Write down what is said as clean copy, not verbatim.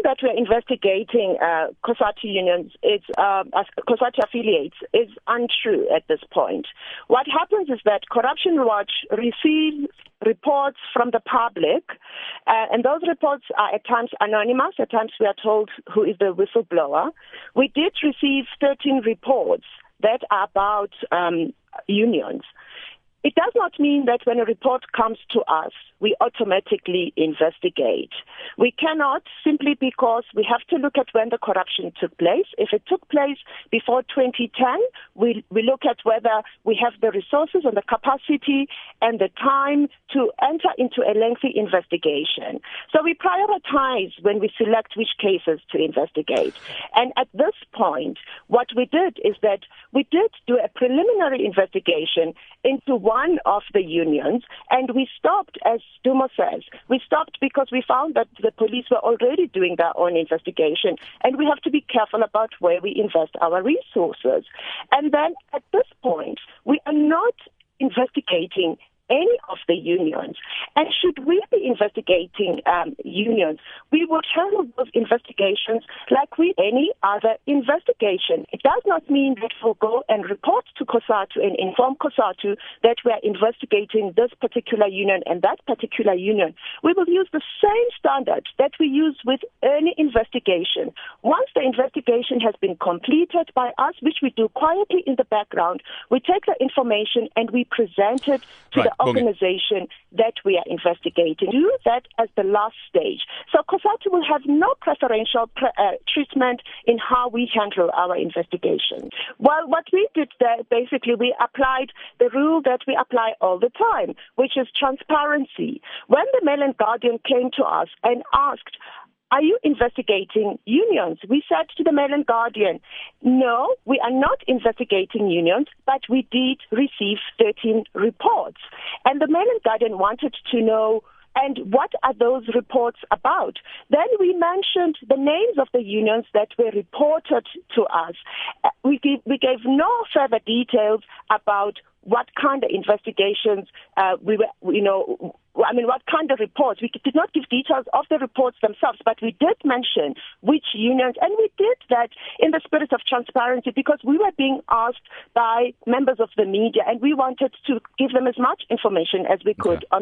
that we're investigating COSATU unions, COSATU affiliates, is untrue at this point. What happens is that Corruption Watch receives reports from the public, and those reports are at times anonymous, at times we are told who is the whistleblower. We did receive 13 reports that are about unions. It does not mean that when a report comes to us, we automatically investigate. We cannot, simply because we have to look at when the corruption took place. If it took place before 2010, we look at whether we have the resources and the capacity and the time to enter into a lengthy investigation. So we prioritize when we select which cases to investigate. And at this point, what we did is that we did do a preliminary investigation into one of the unions, and we stopped, as Dumo says, we stopped because we found that the police were already doing their own investigation, and we have to be careful about where we invest our resources. And then at this point, we are not investigating any of the unions. And should we be investigating unions, we would handle those investigations like any other investigation. It does not mean that we'll go and report to COSATU and inform COSATU that we are investigating this particular union and that particular union. We will use the same standard that we use with any investigation. Once the investigation has been completed by us, which we do quietly in the background, we take the information and we present it to the organization that we are investigating. Do that as the last stage. So COSATU will have no preferential treatment in how we handle our investigation. Well, what we did there, basically, we applied the rule that we apply all the time, which is transparency. When the Mail and Guardian came to us and asked, "Are you investigating unions?" we said to the Mail and Guardian, "No, we are not investigating unions, but we did receive 13 reports." And the Mail and Guardian wanted to know, and what are those reports about? Then we mentioned the names of the unions that were reported to us. We gave no further details about what kind of investigations what kind of reports. We did not give details of the reports themselves, but we did mention which unions, and we did that in the spirit of transparency because we were being asked by members of the media, and we wanted to give them as much information as we could on